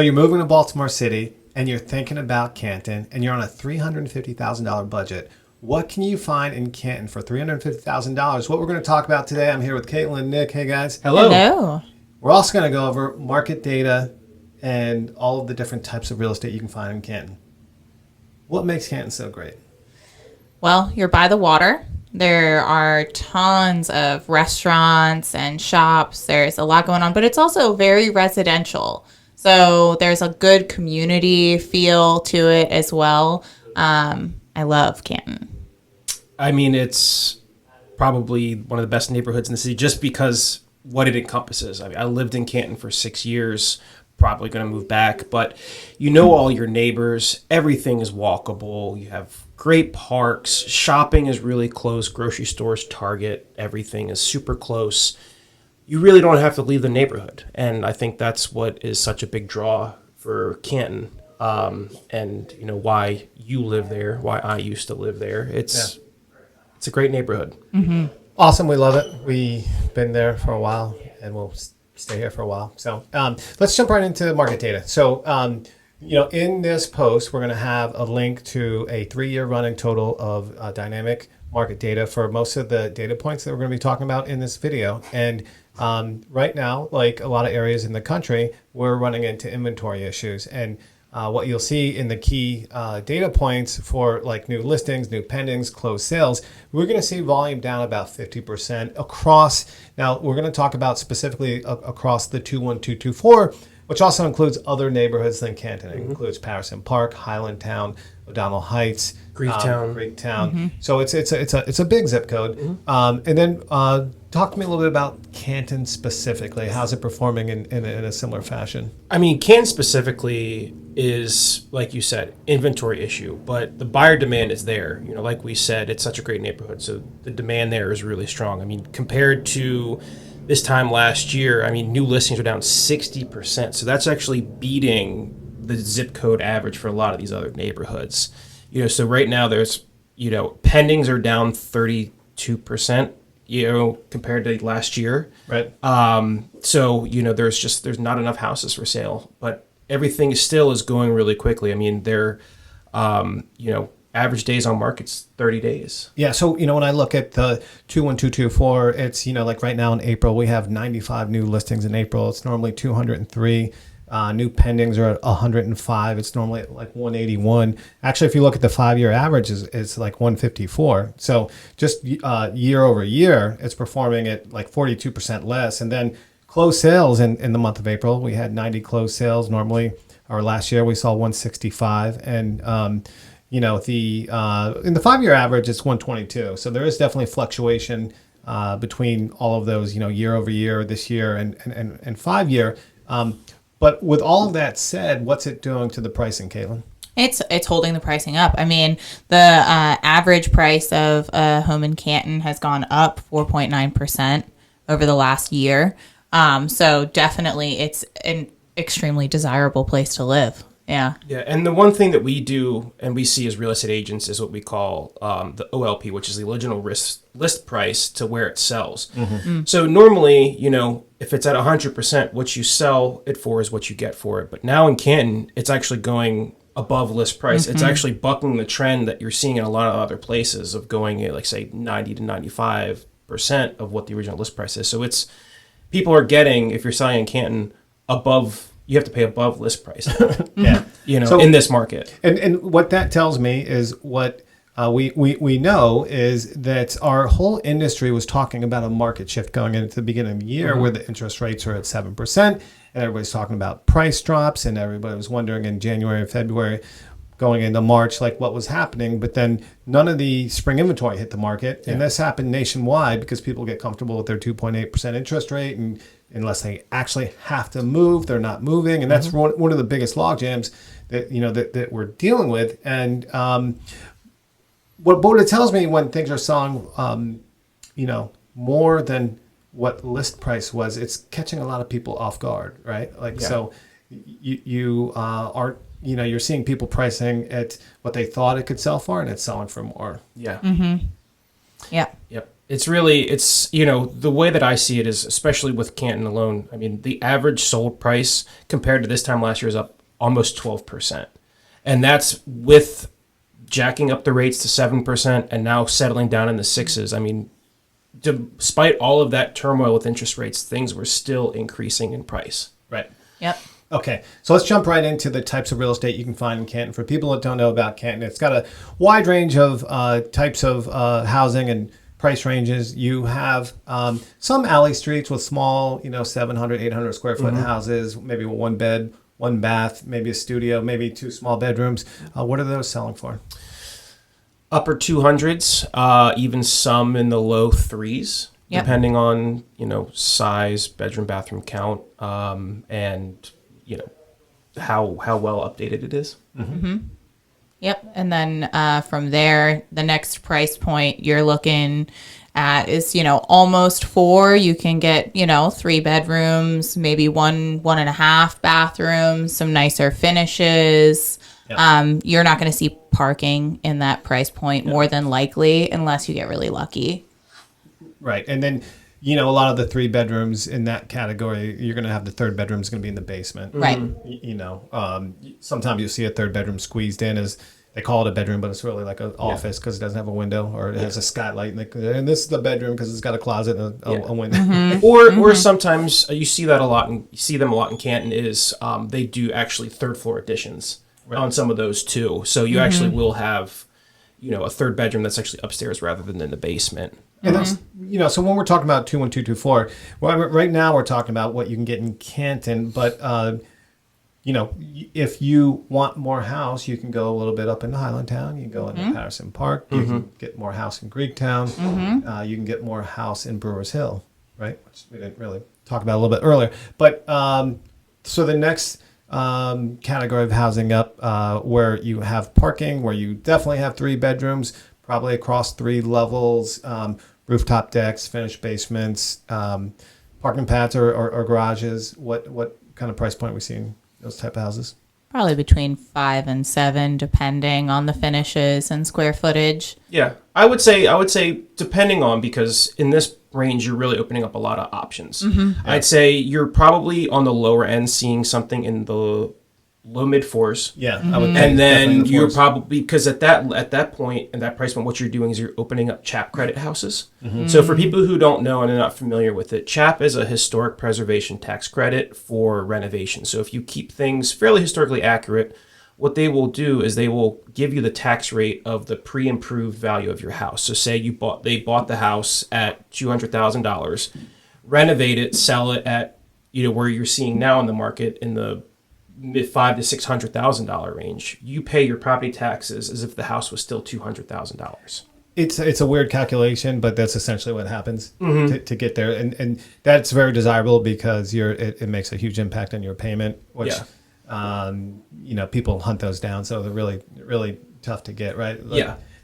So you're moving to Baltimore City and you're thinking about Canton and you're on a $350,000 budget. What can you find in Canton for $350,000? What we're going to talk about today. I'm here with Caitlin and Nick. Hey, guys. Hello. Hello. We're also going to go over market data and all of the different types of real estate you can find in Canton. What makes Canton so great? Well, you're by the water. There are tons of restaurants and shops. There's a lot going on, but it's also very residential. So there's a good community feel to it as well. I love Canton. I mean, it's probably one of the best neighborhoods in the city just because what it encompasses. I mean, I lived in Canton for 6 years, probably going to move back, but you know all your neighbors. Everything is walkable. You have great parks. Shopping is really close. Grocery stores, Target, everything is super close. You really don't have to leave the neighborhood. And I think that's what is such a big draw for Canton. And you know why you live there, why I used to live there. It's a great neighborhood. Mm-hmm. Awesome. We love it. We've been there for a while and we'll stay here for a while. So let's jump right into market data. So, in this post, we're going to have a link to a 3-year running total of dynamic market data for most of the data points that we're going to be talking about in this video. And right now, like a lot of areas in the country, we're running into inventory issues. And what you'll see in the key data points for like new listings, new pendings, closed sales, we're going to see volume down about 50% across. Now, we're going to talk about specifically across the 21224, which also includes other neighborhoods than Canton. It includes Patterson Park, Highland Town, O'Donnell Heights, Greektown. Mm-hmm. So it's a big zip code. Mm-hmm. And then talk to me a little bit about Canton specifically. How's it performing in a similar fashion? I mean, Canton specifically is, like you said, inventory issue, but the buyer demand is there. You know, like we said, it's such a great neighborhood, so the demand there is really strong. I mean, compared to this time last year, I mean, new listings are down 60%. So that's actually beating the zip code average for a lot of these other neighborhoods. You know, so right now there's, pendings are down 32%, compared to last year. Right. So, there's not enough houses for sale, but everything still is going really quickly. I mean, they're, average days on market's 30 days. Yeah. So, when I look at the 21224, it's, like right now in April, we have 95 new listings in April. It's normally 203. New pendings are at 105. It's normally at like 181. Actually, if you look at the 5-year average, it's like 154. So just year over year, it's performing at like 42% less. And then closed sales in the month of April, we had 90 closed sales. Normally, or last year, we saw 165. And, in the 5-year average, it's 122. So there is definitely fluctuation between all of those, year over year, this year, and 5-year. But with all of that said, what's it doing to the pricing, Caitlin? It's holding the pricing up. I mean, the average price of a home in Canton has gone up 4.9% over the last year. So definitely it's an extremely desirable place to live. Yeah. Yeah. And the one thing that we do and we see as real estate agents is what we call the OLP, which is the original list price to where it sells. Mm-hmm. So normally, if it's at 100%, what you sell it for is what you get for it. But now in Canton, it's actually going above list price. Mm-hmm. It's actually bucking the trend that you're seeing in a lot of other places of going at, like, say, 90 to 95% of what the original list price is. So people are getting, if you're selling in Canton, you have to pay above list price. Yeah. In this market. And what that tells me is what we know is that our whole industry was talking about a market shift going into the beginning of the year where the interest rates are at 7%. And everybody's talking about price drops. And everybody was wondering in January and February going into March, like what was happening. But then none of the spring inventory hit the market. Yeah. And this happened nationwide because people get comfortable with their 2.8% interest rate. And unless they actually have to move, they're not moving. And that's one of the biggest log jams that, that we're dealing with. And what it tells me when things are selling, more than what list price was, it's catching a lot of people off guard, right? So you aren't, you're seeing people pricing at what they thought it could sell for, and it's selling for more. Yeah. Mm-hmm. Yeah. Yep. It's really, you know, the way that I see it is, especially with Canton alone, I mean, the average sold price compared to this time last year is up almost 12%. And that's with jacking up the rates to 7% and now settling down in the sixes. I mean, despite all of that turmoil with interest rates, things were still increasing in price. Right. Yep. Okay, so let's jump right into the types of real estate you can find in Canton. For people that don't know about Canton, it's got a wide range of types of housing and price ranges. You have some alley streets with small, 700, 800 square foot houses, maybe one bed, one bath, maybe a studio, maybe 2 small bedrooms. What are those selling for? Upper 200s, even some in the low 3s, depending on, size, bedroom, bathroom count, and how well updated it is. Yep. And then from there, the next price point you're looking at is, almost 4. You can get, 3 bedrooms, maybe 1.5 bathrooms, some nicer finishes. Yep. You're not going to see parking in that price point more than likely unless you get really lucky. Right. And then, a lot of the 3 bedrooms in that category, you're going to have the third bedroom is going to be in the basement. Right. Sometimes you'll see a third bedroom squeezed in as they call it a bedroom, but it's really like an office because it doesn't have a window or it has a skylight. And this is the bedroom because it's got a closet and a window. Or sometimes you see that a lot, and you see them a lot in Canton is they do actually third floor additions on some of those too. So you actually will have, a third bedroom that's actually upstairs rather than in the basement. And that's, so when we're talking about 21224, well, right now we're talking about what you can get in Canton, but, if you want more house, you can go a little bit up into Highlandtown. You can go into Patterson Park. You can get more house in Greektown. You can get more house in Brewers Hill, right? Which we didn't really talk about a little bit earlier. But so the next category of housing up where you have parking, where you definitely have 3 bedrooms, probably across 3 levels, rooftop decks, finished basements, parking pads or garages. What kind of price point are we seeing those type of houses? Probably between 5 and 7, depending on the finishes and square footage. Yeah, I would say depending on, because in this range you're really opening up a lot of options. I'd say you're probably on the lower end seeing something in the low mid 4s. Yeah, I would think and then the you're 4s. probably, because at that point and that price point, what you're doing is you're opening up CHAP credit houses. So for people who don't know and are not familiar with it, CHAP is a historic preservation tax credit for renovation. So if you keep things fairly historically accurate, what they will do is they will give you the tax rate of the pre-improved value of your house. So say they bought the house at $200,000, renovate it, sell it at where you're seeing now in the market in the mid $500,000 to $600,000 range. You pay your property taxes as if the house was still $200,000. It's a weird calculation, but that's essentially what happens to get there, and that's very desirable because it makes a huge impact on your payment, which people hunt those down, so they're really really tough to get, right?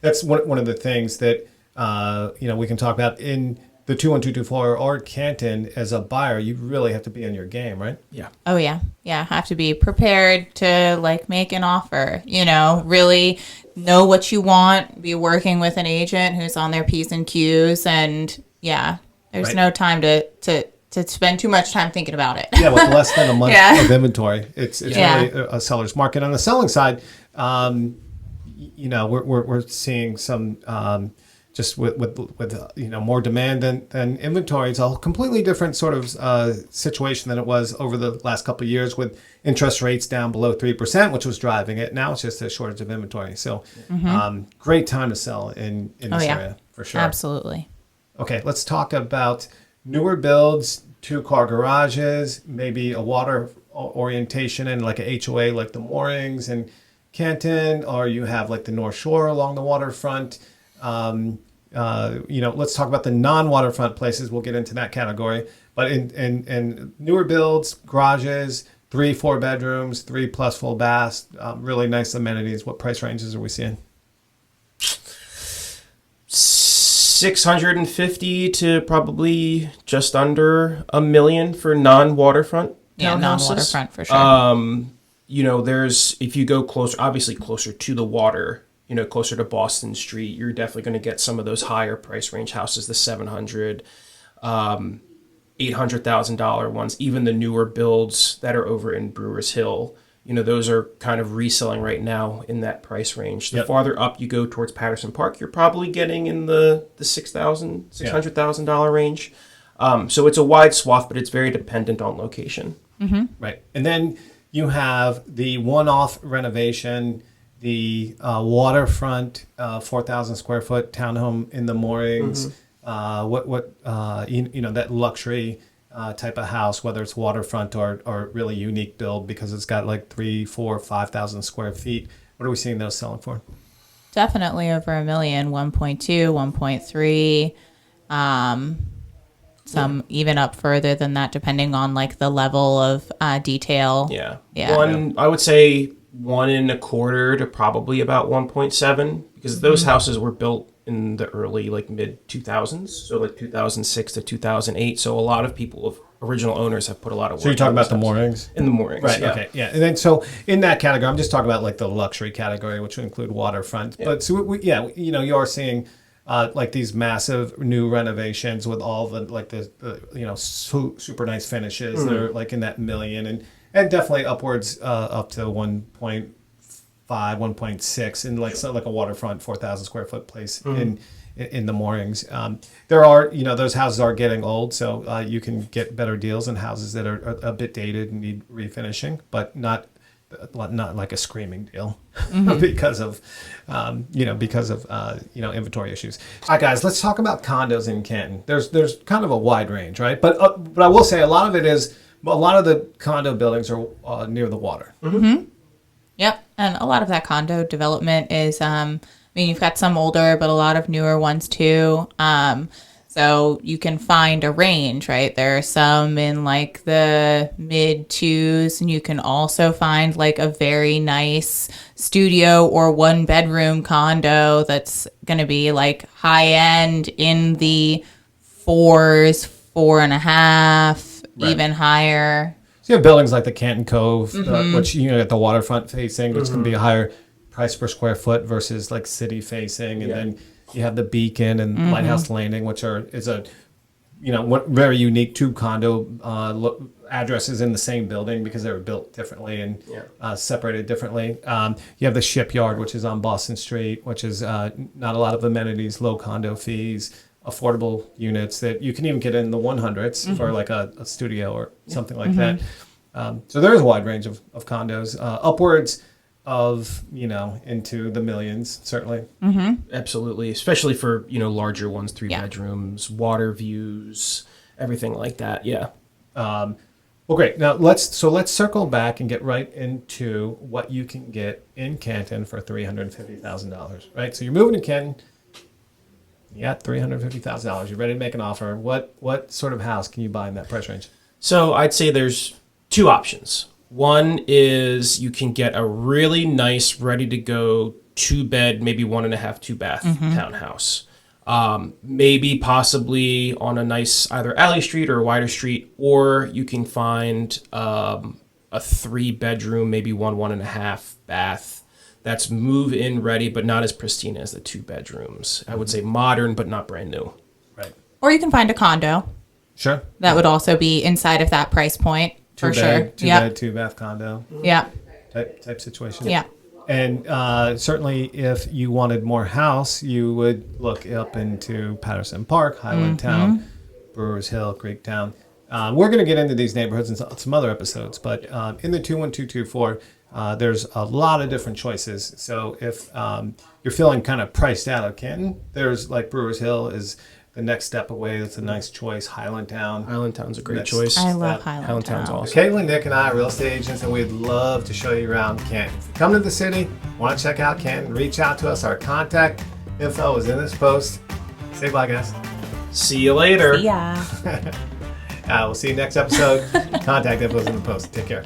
That's one of the things that we can talk about in the 21224 or Canton. As a buyer, you really have to be on your game, right? Yeah. Oh yeah. Have to be prepared to make an offer, really know what you want, be working with an agent who's on their P's and Q's, and there's no time to spend too much time thinking about it. Yeah, with less than a month of inventory, it's really a seller's market. On the selling side, we're seeing some just with more demand than inventory. It's a completely different sort of situation than it was over the last couple of years, with interest rates down below 3%, which was driving it. Now it's just a shortage of inventory. So great time to sell in this area, for sure. Absolutely. Okay, let's talk about newer builds, 2-car garages, maybe a water orientation and like a HOA, like the Moorings in Canton, or you have like the North Shore along the waterfront. Let's talk about the non-waterfront places. We'll get into that category. But in newer builds, garages, 3-4 bedrooms, 3+ full baths, really nice amenities. What price ranges are we seeing? 650 to probably just under $1 million for non-waterfront townhouses. Yeah, non-waterfront for sure. There's, if you go closer to the water, closer to Boston Street, you're definitely going to get some of those higher price range houses, the 700, $800,000 ones, even the newer builds that are over in Brewers Hill. Those are kind of reselling right now in that price range. The farther up you go towards Patterson Park, you're probably getting in the $600,000 range. So it's a wide swath, but it's very dependent on location. Right. And then you have the one-off renovation, the waterfront 4,000 square foot townhome in the moorings. That luxury type of house, whether it's waterfront or really unique build because it's got like 3,000, 4,000, 5,000 square feet. What are we seeing those selling for? Definitely over $1 million, 1.2, 1.3. Some even up further than that, depending on like the level of detail. Yeah. Yeah. I would say 1.25 to probably about 1.7 because those houses were built in the early like mid 2000s, so like 2006 to 2008. So a lot of people, original owners, have put a lot of work. So you're talking about the moorings? In the moorings, right? Yeah. Okay, yeah. And then so in that category, I'm just talking about like the luxury category, which would include waterfront. Yeah. But so you are seeing like these massive new renovations with all the like the super nice finishes. They're like in that million and definitely upwards up to 1.5, 1.6 in like a waterfront 4,000 square foot place in the moorings. There are those houses are getting old, so you can get better deals in houses that are a bit dated and need refinishing, but not like a screaming deal because of inventory issues. All right, guys, let's talk about condos in Canton. There's kind of a wide range, right? But I will say a lot of the condo buildings are near the water. Yep. And a lot of that condo development is, you've got some older, but a lot of newer ones too. So you can find a range, right? There are some in like the mid twos, and you can also find like a very nice studio or 1-bedroom condo that's going to be like high end in the 4s, 4.5, even higher. So you have buildings like the Canton Cove, which at the waterfront facing, which can be a higher price per square foot versus like city facing, and then you have the Beacon and Lighthouse Landing, which is a very unique two condo addresses in the same building because they were built differently and separated differently. You have the Shipyard, which is on Boston Street, which is not a lot of amenities, low condo fees, affordable units that you can even get in the 100s for like a studio or something like that. So there is a wide range of condos, upwards of into the millions, certainly. Absolutely, especially for larger ones, 3 bedrooms, water views, everything like that. Well, great. Now let's circle back and get right into what you can get in Canton for $350,000. Right. So you're moving to Canton. You got $350,000. You're ready to make an offer. What sort of house can you buy in that price range? So I'd say there's 2 options. One is you can get a really nice, ready-to-go 2-bed, maybe 1.5, 2-bath townhouse. Maybe possibly on a nice either alley street or a wider street, or you can find a 3-bedroom, maybe 1.5 bath that's move-in ready, but not as pristine as the 2 bedrooms. I would say modern, but not brand new. Right. Or you can find a condo. Sure. That would also be inside of that price point. For sure. 2-bed, 2-bath condo. Yeah. Type situation. Yeah. And certainly if you wanted more house, you would look up into Patterson Park, Highland Town, Brewers Hill, Greektown. We're going to get into these neighborhoods in some other episodes, but in the 21224, there's a lot of different choices. So if you're feeling kind of priced out of Canton, there's like Brewers Hill is the next step away. That's a nice choice. Highland Town's a great choice. I love Highland Town's Town. awesome. Caitlin, Nick, and I are real estate agents, and we'd love to show you around Canton. If you come to the city, want to check out Canton, reach out to us. Our contact info is in this post. Say bye, guys. See you later. See ya. We'll see you next episode. Contact info is in the post. Take care.